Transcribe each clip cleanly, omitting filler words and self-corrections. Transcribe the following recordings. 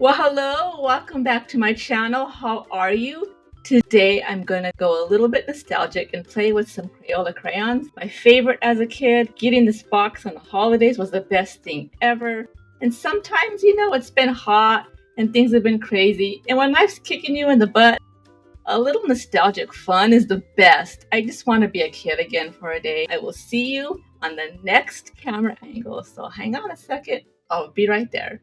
Well, hello, welcome back to my channel. How are you? Today I'm gonna go a little bit nostalgic and play with some Crayola crayons. My favorite as a kid, getting this box on the holidays was the best thing ever. And sometimes, it's been hot and things have been crazy. And when life's kicking you in the butt, a little nostalgic fun is the best. I just want to be a kid again for a day. I will see you on the next camera angle. So hang on a second. I'll be right there.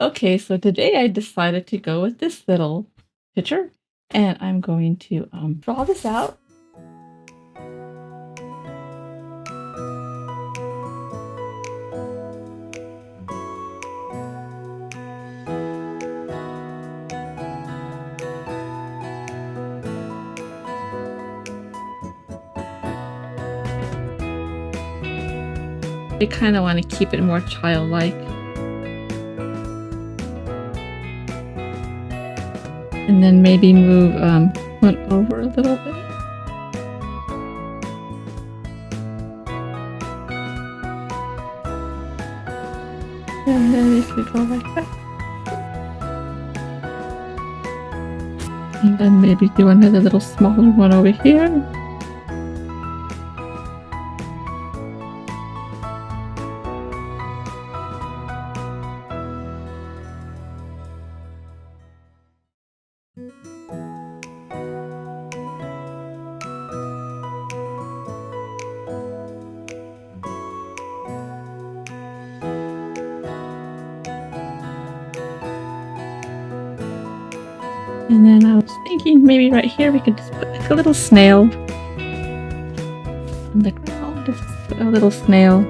Okay, so today I decided to go with this little picture, and I'm going to draw this out. I kind of want to keep it more childlike. And then maybe move one over a little bit. And then if we go like that. And then maybe do another little smaller one over here. And then I was thinking maybe right here we could just put like a little snail on the ground. Just put a little snail.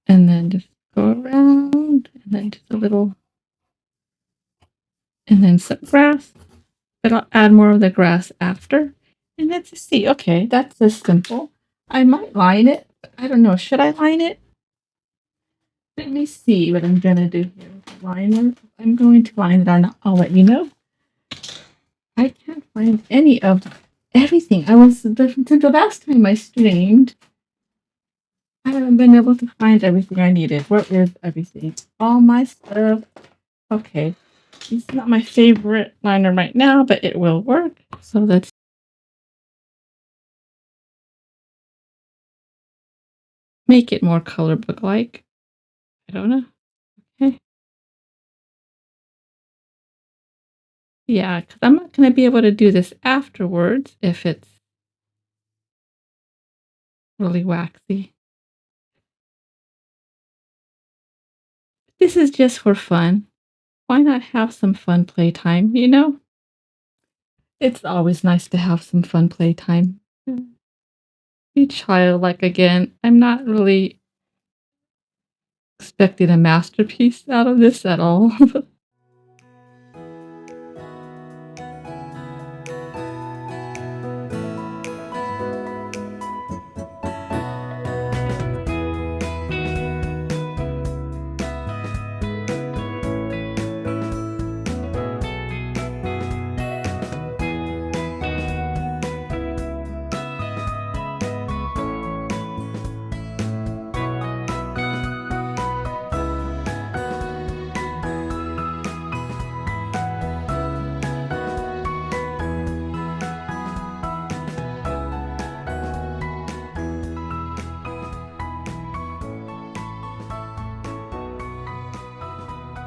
And then just go around, and then just a little, and then some grass. But I'll add more of the grass after. And let's just see. Okay, that's this simple. I might line it, but I don't know. Should I line it? Let me see what I'm gonna do here with the liner. I'm going to line it or not. I'll let you know. I can't find any of everything. Since the last time I streamed, I haven't been able to find everything I needed. Where is everything? All my stuff. Okay. It's not my favorite liner right now, but it will work. So let's make it more color book-like. I don't know. Okay. Yeah, because I'm not going to be able to do this afterwards if it's really waxy. This is just for fun. Why not have some fun playtime, It's always nice to have some fun playtime. Be childlike again. I'm not really expecting a masterpiece out of this at all.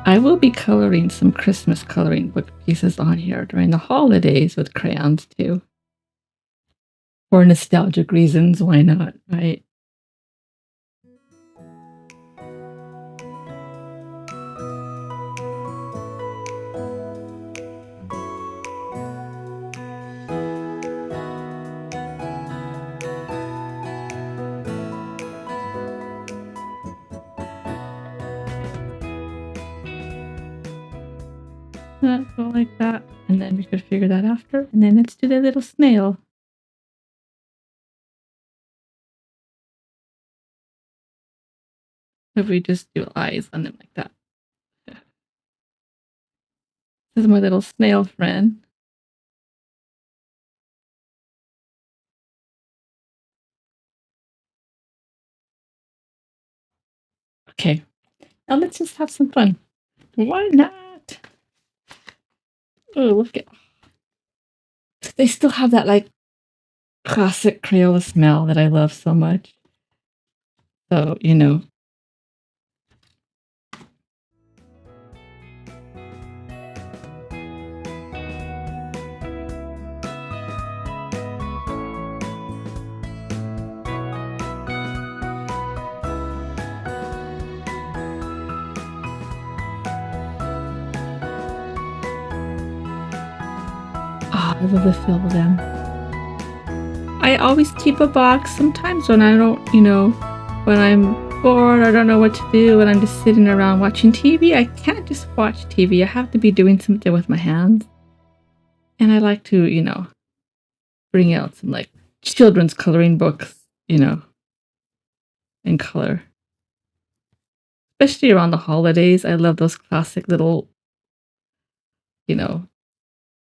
I will be coloring some Christmas coloring book pieces on here during the holidays with crayons too. For nostalgic reasons, why not, right? Go like that. And then we could figure that after. And then let's do the little snail. If we just do eyes on them like that. This is my little snail friend. Okay, now let's just have some fun. Why not? Oh, look at. They still have that like classic Crayola smell that I love so much. So, you know. Oh, I love the feel of them. I always keep a box sometimes when I don't, when I'm bored, I don't know what to do, and I'm just sitting around watching TV. I can't just watch TV. I have to be doing something with my hands. And I like to, bring out some like children's coloring books, in color. Especially around the holidays. I love those classic little, you know,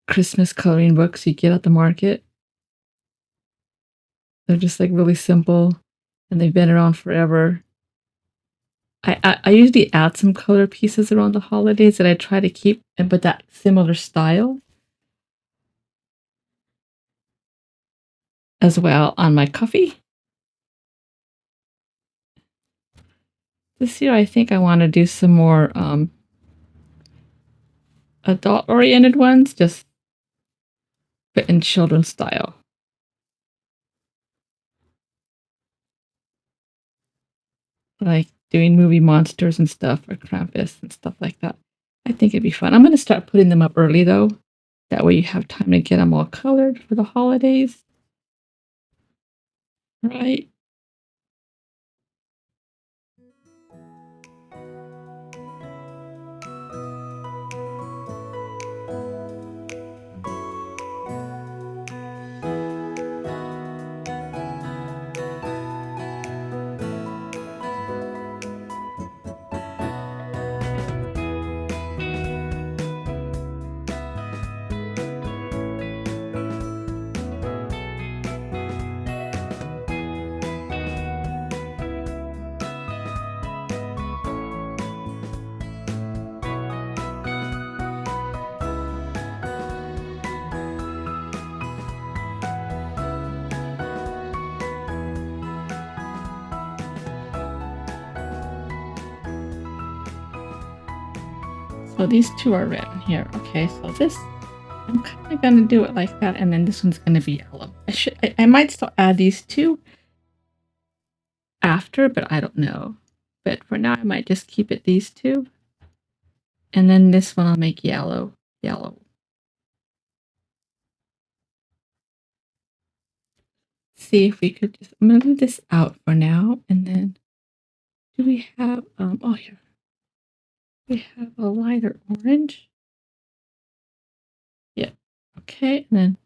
Christmas coloring books you get at the market. They're just like really simple and they've been around forever. I usually add some color pieces around the holidays that I try to keep, but that similar style as well on my coffee. This year, I think I want to do some more adult-oriented ones, just but in children's style. Like doing movie monsters and stuff, or Krampus and stuff like that. I think it'd be fun. I'm going to start putting them up early, though. That way you have time to get them all colored for the holidays. Right? So these two are red here. Okay, so this, I'm kind of gonna do it like that, and then this one's gonna be yellow. I might still add these two after, but I don't know. But for now, I might just keep it these two, and then this one I'll make yellow. See if we could just move this out for now, and then do we have oh here we have a lighter orange. Yeah. Okay, and then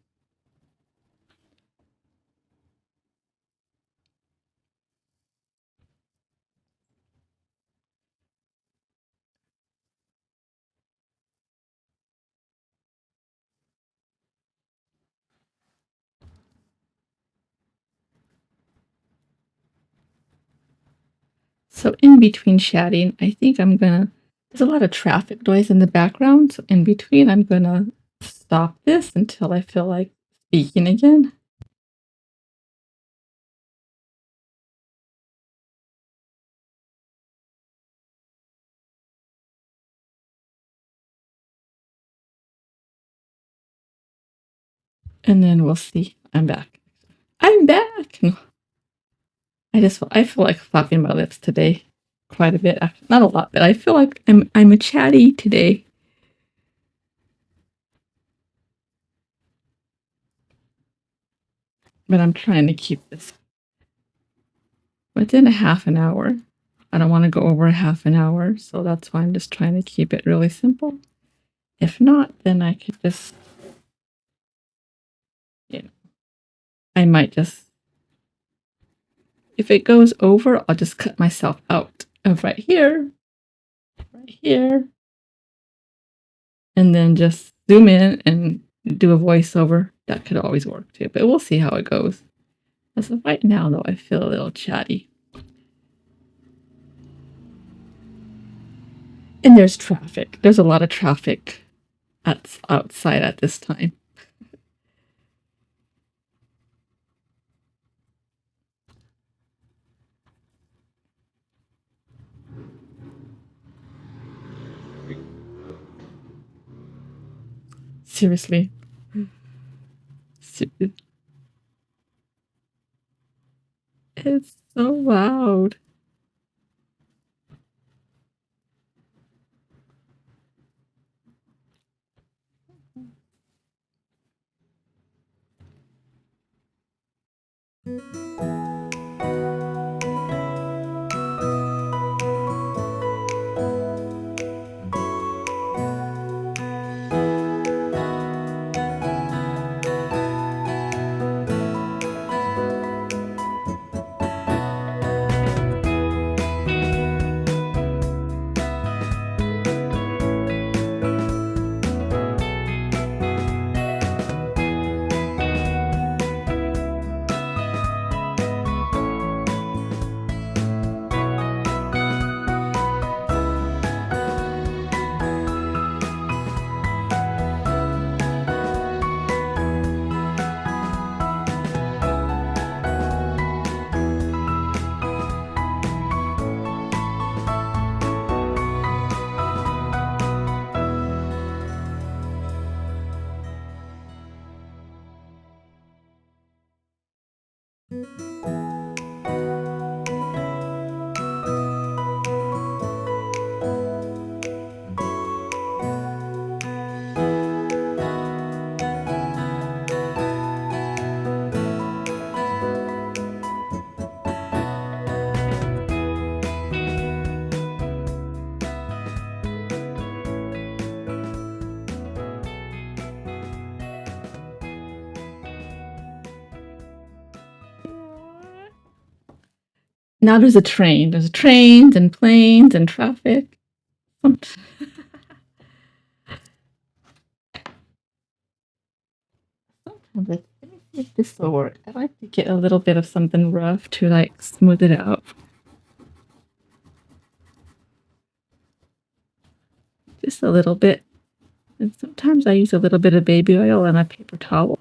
so in between chatting, I think I'm gonna. There's a lot of traffic noise in the background, so in between, I'm gonna stop this until I feel like speaking again. And then we'll see. I'm back. I'm back. No, I feel like flapping my lips today, quite a bit. Not a lot, but I feel like I'm a chatty today. But I'm trying to keep this within a half an hour. I don't want to go over a half an hour, so that's why I'm just trying to keep it really simple. If not, then I could just, you know, I might just, if it goes over, I'll just cut myself out of right here, and then just zoom in and do a voiceover. That could always work too, but we'll see how it goes. As of right now, though, I feel a little chatty. And there's traffic. There's a lot of traffic outside at this time. Seriously. It's so loud. Now there's a train. There's trains and planes and traffic. Sometimes let me see if this will work. I like to get a little bit of something rough to like smooth it out. Just a little bit. And sometimes I use a little bit of baby oil and a paper towel.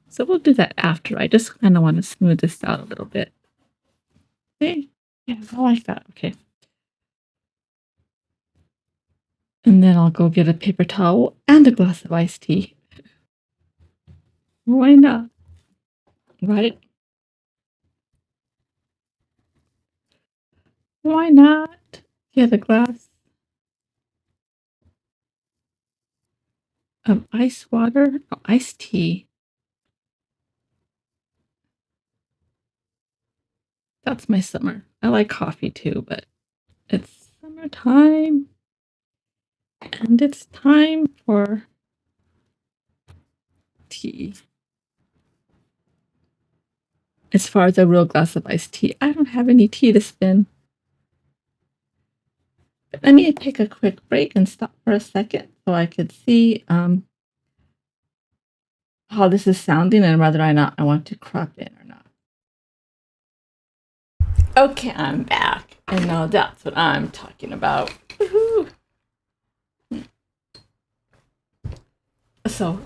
So we'll do that after. I just kind of want to smooth this out a little bit. See? Yeah, I like that. Okay. And then I'll go get a paper towel and a glass of iced tea. Why not? Right? Why not get a glass of ice water? No, iced tea. That's my summer. I like coffee too, but it's summertime. And it's time for tea. As far as a real glass of iced tea, I don't have any tea to spin. But let me take a quick break and stop for a second so I could see how this is sounding and whether or not I want to crop in or not. Okay, I'm back. And now that's what I'm talking about. Woohoo! So,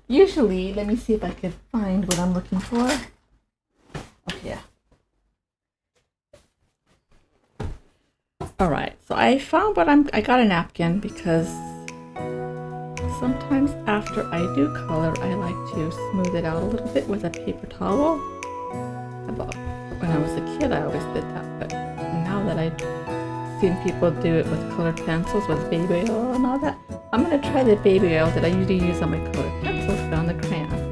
usually, let me see if I can find what I'm looking for. Oh, yeah. All right, so I found I got a napkin because sometimes after I do color, I like to smooth it out a little bit with a paper towel. About when I was a kid, I always did that, but now that I've seen people do it with colored pencils with baby oil and all that, I'm going to try the baby oil that I usually use on my colored pencils but on the crayon.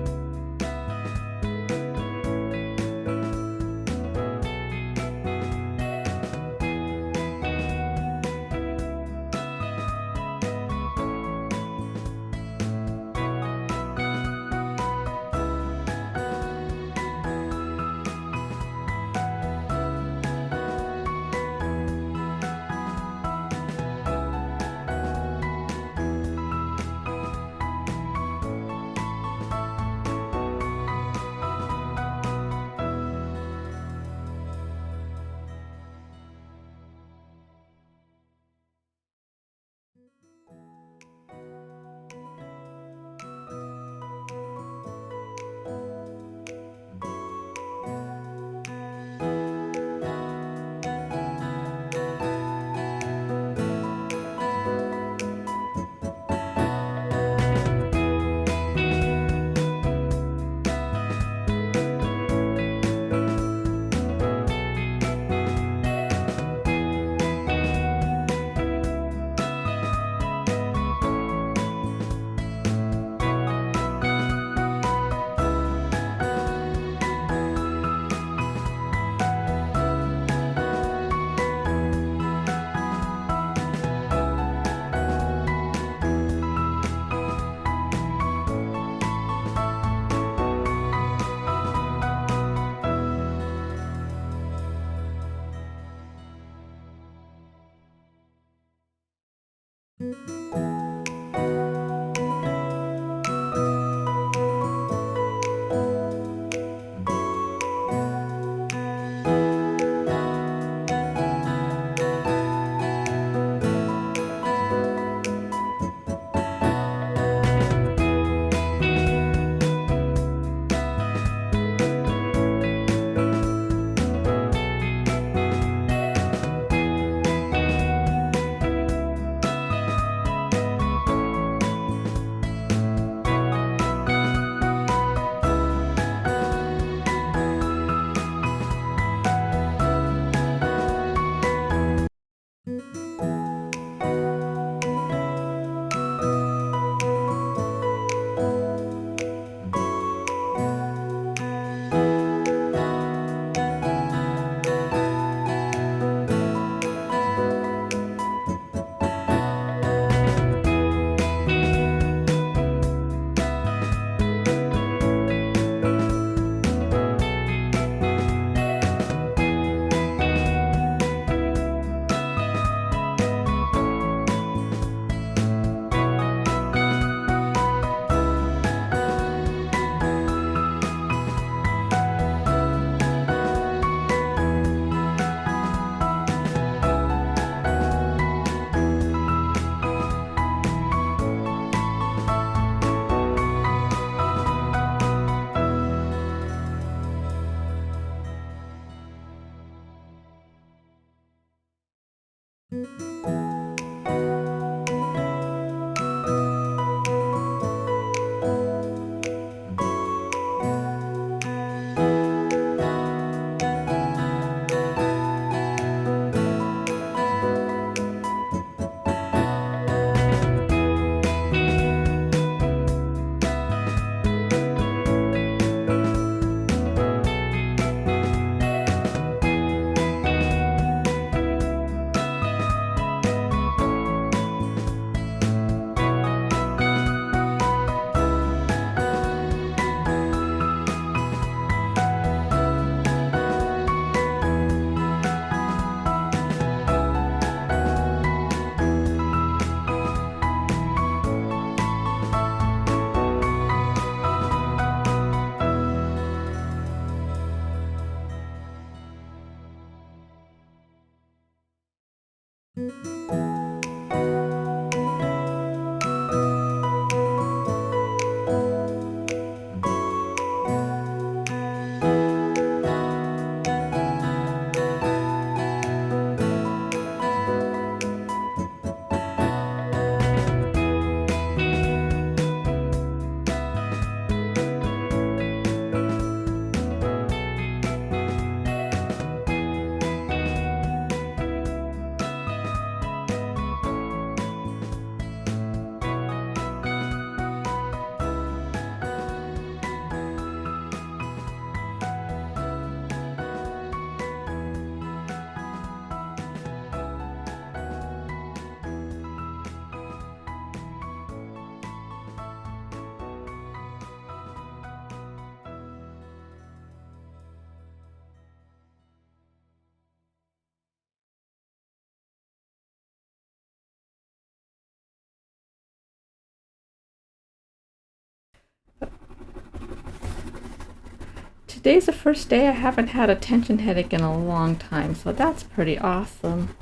Today's the first day I haven't had a tension headache in a long time, so that's pretty awesome.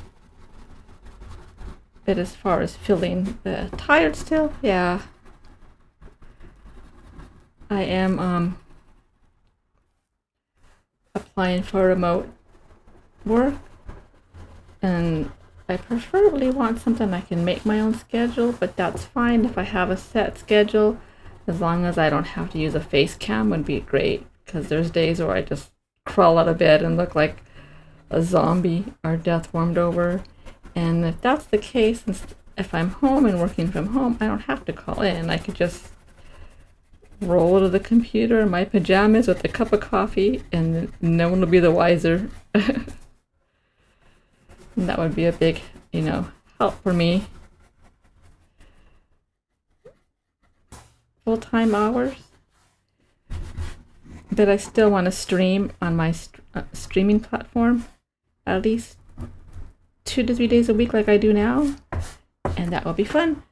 But as far as feeling tired still, yeah. I am applying for remote work, and I preferably want something I can make my own schedule, but that's fine if I have a set schedule, as long as I don't have to use a face cam would be great, because there's days where I just crawl out of bed and look like a zombie or death warmed over. And if that's the case, if I'm home and working from home, I don't have to call in. I could just roll to the computer in my pajamas with a cup of coffee, and no one will be the wiser. And that would be a big, help for me. Full-time hours. But I still want to stream on my streaming platform at least 2 to 3 days a week like I do now. and that will be fun.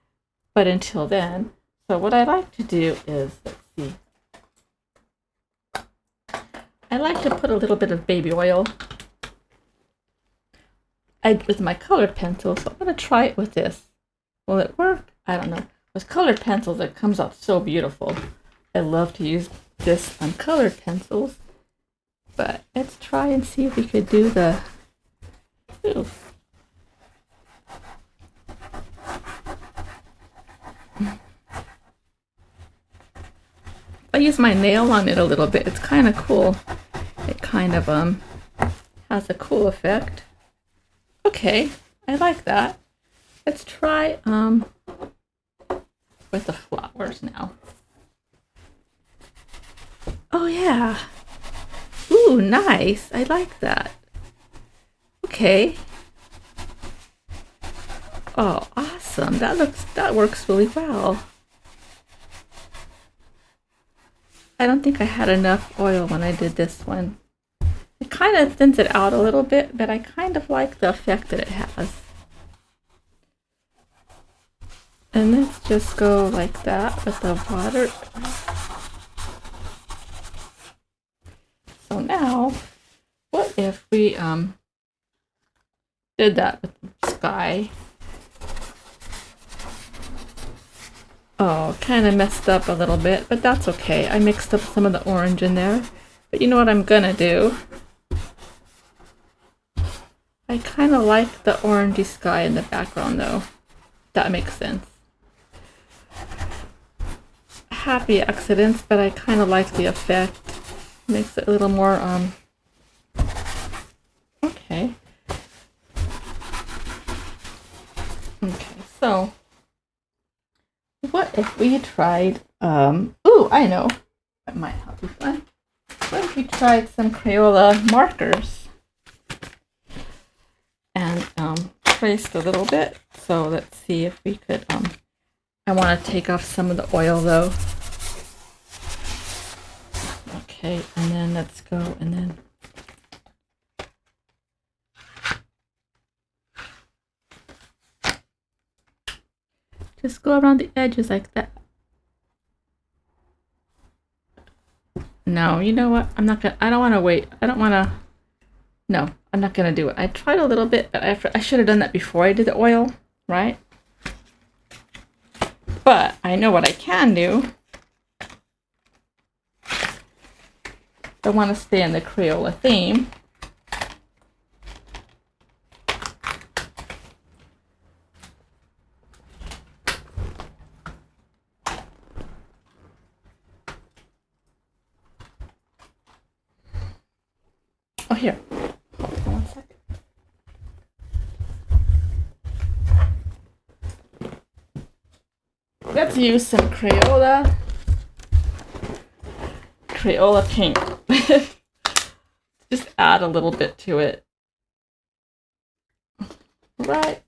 But until then, so what I like to do is, let's see, I like to put a little bit of baby oil with my colored pencil, so I'm going to try it with this. Will it work? I don't know. With colored pencils, it comes out so beautiful. I love to use this on colored pencils, but let's try and see if we could do the... Ooh. I use my nail on it a little bit. It's kind of cool. It kind of has a cool effect. Okay, I like that. Let's try with the flowers now. Oh yeah. Ooh, nice. I like that. Okay. Oh, awesome. That works really well. I don't think I had enough oil when I did this one. It kind of thins it out a little bit, but I kind of like the effect that it has. And let's just go like that with the water. So now, what if we did that with the sky? Oh, kind of messed up a little bit, but that's okay. I mixed up some of the orange in there. But you know what I'm gonna do? I kind of like the orangey sky in the background though. That makes sense. Happy accidents, but I kind of like the effect. Makes it a little more, okay. Okay, so what if we tried, ooh, I know, that might help you fun. What if we tried some Crayola markers and traced a little bit? So let's see if we could, I want to take off some of the oil though. Okay, and then let's go and then just go around the edges like that. No, you know what? I'm not gonna, I don't want to wait. I don't want to, no, I'm not going to do it. I tried a little bit, but I should have done that before I did the oil, right? But I know what I can do. I want to stay in the Crayola theme. Oh, here. Hold on 1 second. Let's use some Crayola paint. Just add a little bit to it. Right.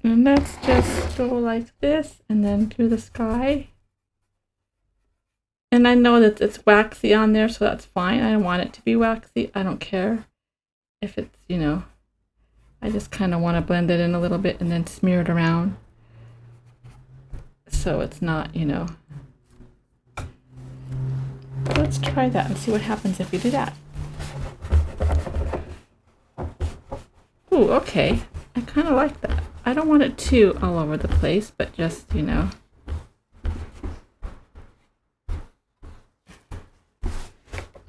And let's just go like this and then do the sky. And I know that it's waxy on there, so that's fine. I don't want it to be waxy. I don't care if it's, you know, I just kind of want to blend it in a little bit and then smear it around. So it's not, you know. Let's try that and see what happens if we do that. Ooh, okay. I kind of like that. I don't want it too all over the place, but just, you know.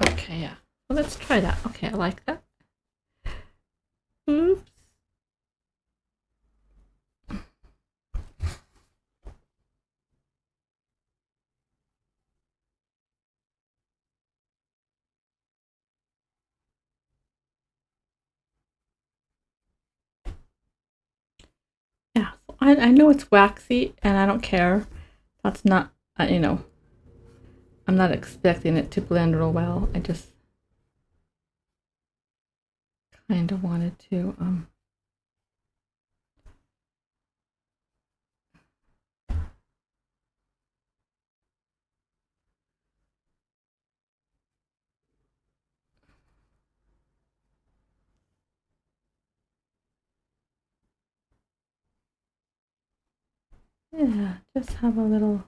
Okay, yeah. Well, let's try that. Okay, I like that. Oops. Yeah, so I know it's waxy and I don't care. That's not, you know, I'm not expecting it to blend real well. I just kind of wanted to, Yeah, just have a little.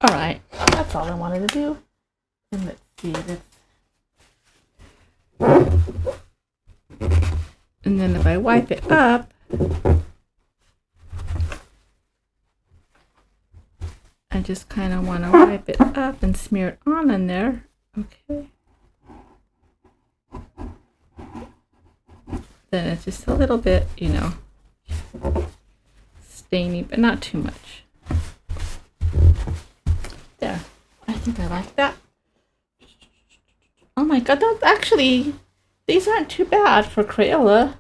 All right, that's all I wanted to do. And let's see this. And then if I wipe it up, I just kind of want to wipe it up and smear it on in there. Okay. Then it's just a little bit, you know, stainy, but not too much. There. I think I like that. Oh my god, that's actually, these aren't too bad for Crayola.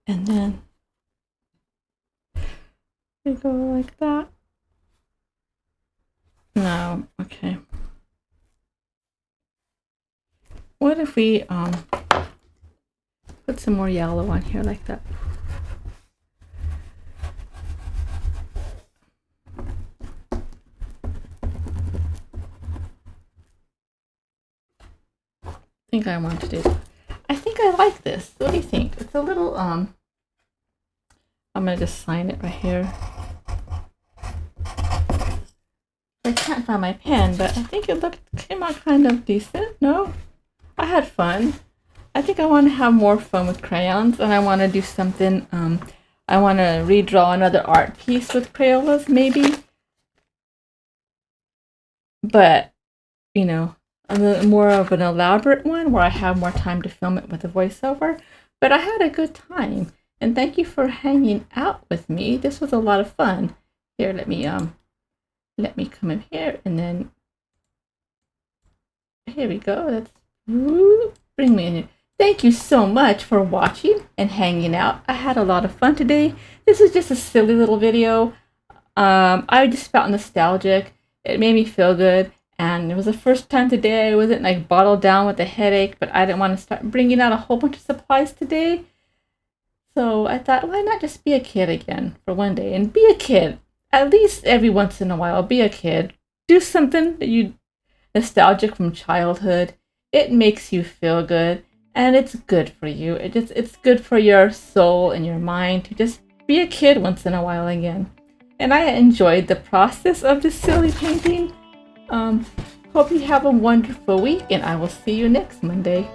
And then we go like that. No, okay. What if we put some more yellow on here like that? I think I want to do that. I think I like this. What do you think? It's a little I'm gonna just sign it right here. I can't find my pen, but I think it came out kind of decent. No? I had fun. I think I want to have more fun with crayons, and I want to do something. I want to redraw another art piece with Crayolas, maybe. But, you know, a little more of an elaborate one where I have more time to film it with a voiceover. But I had a good time, and thank you for hanging out with me. This was a lot of fun. Here, let me come in here, and then here we go. Let's bring me in here. Thank you so much for watching and hanging out. I had a lot of fun today. This is just a silly little video. I just felt nostalgic. It made me feel good. And it was the first time today I wasn't like bottled down with a headache, but I didn't want to start bringing out a whole bunch of supplies today. So I thought, why not just be a kid again for one day and be a kid? At least every once in a while, be a kid. Do something that you nostalgic from childhood. It makes you feel good. And it's good for you. It's good for your soul and your mind to just be a kid once in a while again. And I enjoyed the process of this silly painting. Hope you have a wonderful week, and I will see you next Monday.